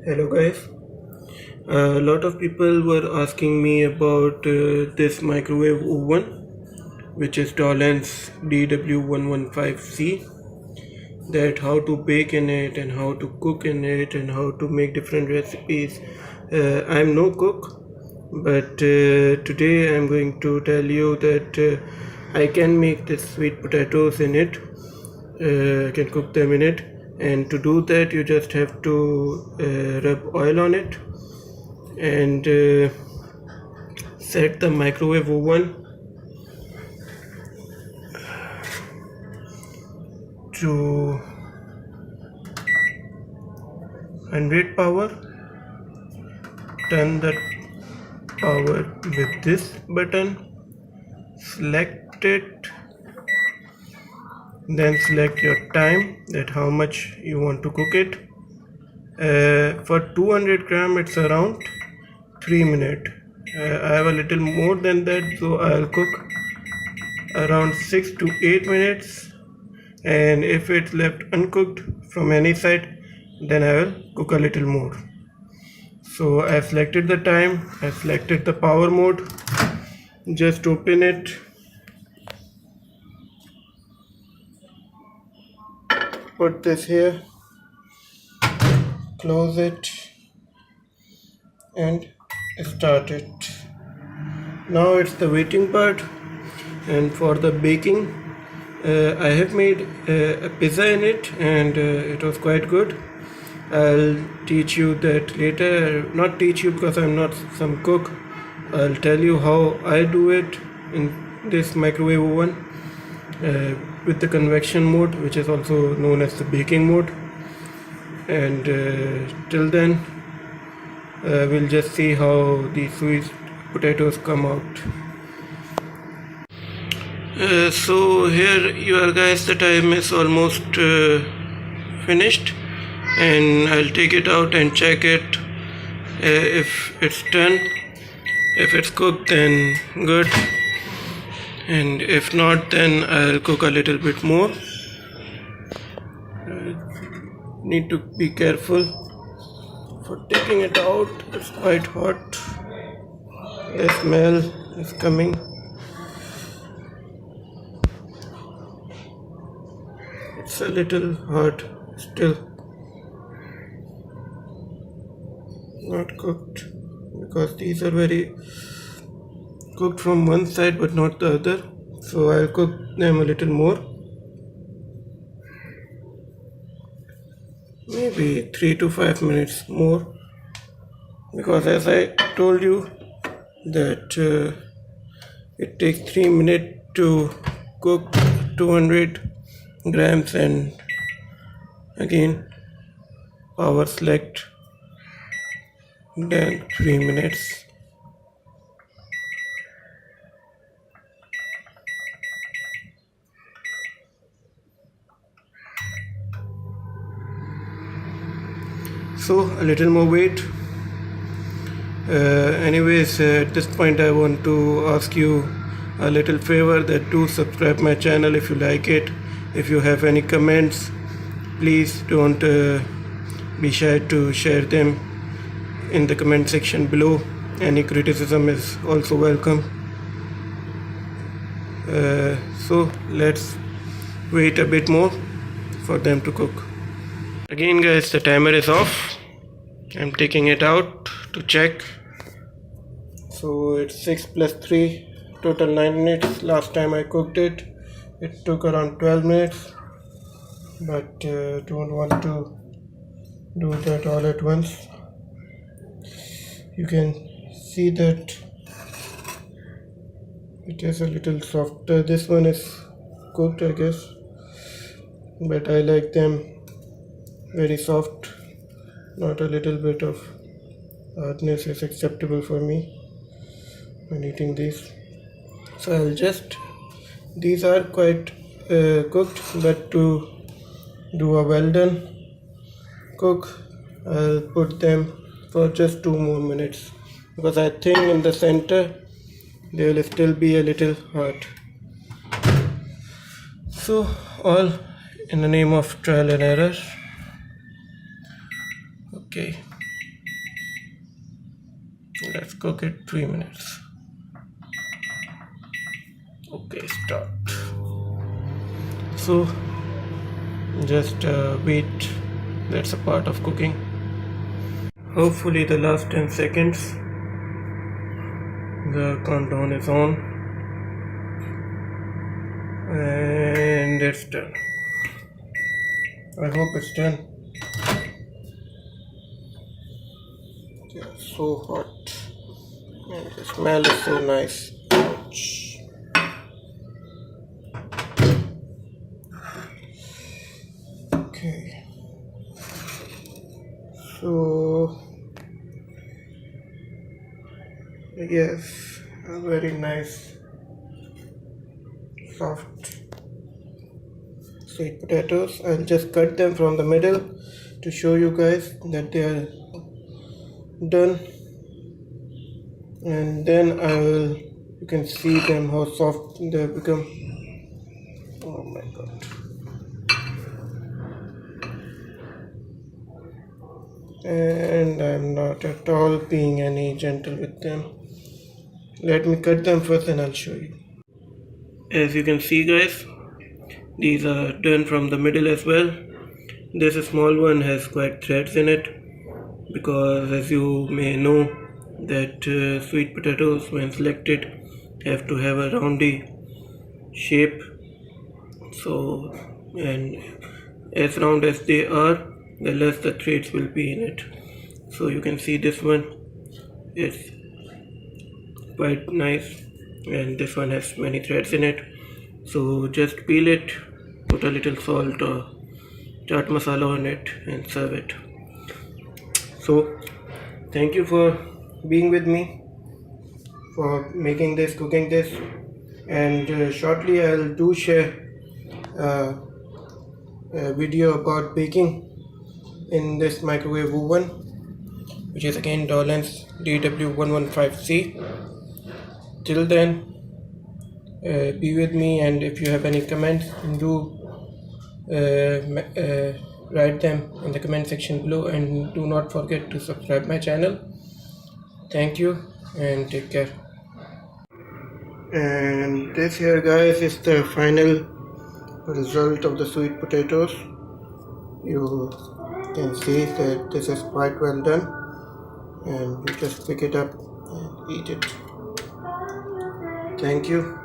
Hello guys. A lot of people were asking me about this microwave oven, which is Dawlance DW-115-CHZ, that how to bake in it and how to cook in it and how to make different recipes. I'm no cook, but today I'm going to tell you that I can make this sweet potatoes in it. I can cook them in it, and to do that you just have to rub oil on it and set the microwave oven to 100 power. Turn the power with this button, select it, then select your time, that how much you want to cook it. For 200 gram it's around 3 minutes. I have a little more than that, so I'll cook around 6 to 8 minutes, and if it's left uncooked from any side, then I will cook a little more. So I selected the time, I selected the power mode, just open it, put this here, close it and start it. Now it's the waiting part, and for the baking I have made a pizza in it, and it was quite good. I'll teach you that later. Not teach you because I'm not some cook. I'll tell you how I do it in this microwave oven with the convection mode, which is also known as the baking mode. And till then we'll just see how the sweet potatoes come out. So here you are guys, the time is almost finished, and I'll take it out and check it if it's done. If it's cooked, then good, and if not, then I'll cook a little bit more. Need to be careful for taking it out. It's quite hot. The smell is coming. It's a little hot still, not cooked, because these are very cooked from one side but not the other, so I'll cook them a little more, maybe 3 to 5 minutes more, because as I told you that it takes 3 minutes to cook 200 grams, and again power select, then 3 minutes. So a little more wait. Anyways, at this point I want to ask you a little favor, that do subscribe my channel if you like it. If you have any comments, please don't be shy to share them in the comment section below. Any criticism is also welcome. So let's wait a bit more for them to cook. Again guys, the timer is off. I'm taking it out to check. So it's 6 plus 3, total 9 minutes. Last time I cooked it, it took around 12 minutes, but don't want to do that all at once. You can see that it is a little softer. This one is cooked, I guess, but I like them very soft. Not a little bit of hardness is acceptable for me when eating these. So I'll just, these are quite cooked, but to do a well done cook, I'll put them for just 2 more minutes, because I think in the center they will still be a little hot. So all in the name of trial and error. Okay, Let's cook it 3 minutes. Okay, start. So just wait, that's a part of cooking. Hopefully the last 10 seconds the countdown is on and it's done. I hope it's done. It's so hot and the smell is so nice. Ouch. Okay, so yes, a very nice soft sweet potatoes. I'll just cut them from the middle to show you guys that they are done, and then you can see them how soft they have become. Oh my god. And I'm not at all being any gentle with them. Let me cut them first and I'll show you. As you can see guys, these are done from the middle as well. This small one has quite threads in it because, as you may know, that sweet potatoes when selected have to have a roundy shape. So, and as round as they are, the less the threads will be in it. So you can see this one is quite nice and this one has many threads in it. So just peel it, put a little salt or chaat masala on it and serve it. So thank you for being with me, for making this, cooking this, and shortly I'll do share a video about baking in this microwave oven, which is again Dawlance DW-115-CHZ. Till then, be with me, and if you have any comments, do write them in the comment section below, and do not forget to subscribe my channel. Thank you and take care. And this here guys is the final result of the sweet potatoes. You can see that this is quite well done, and you just pick it up and eat it. Thank you.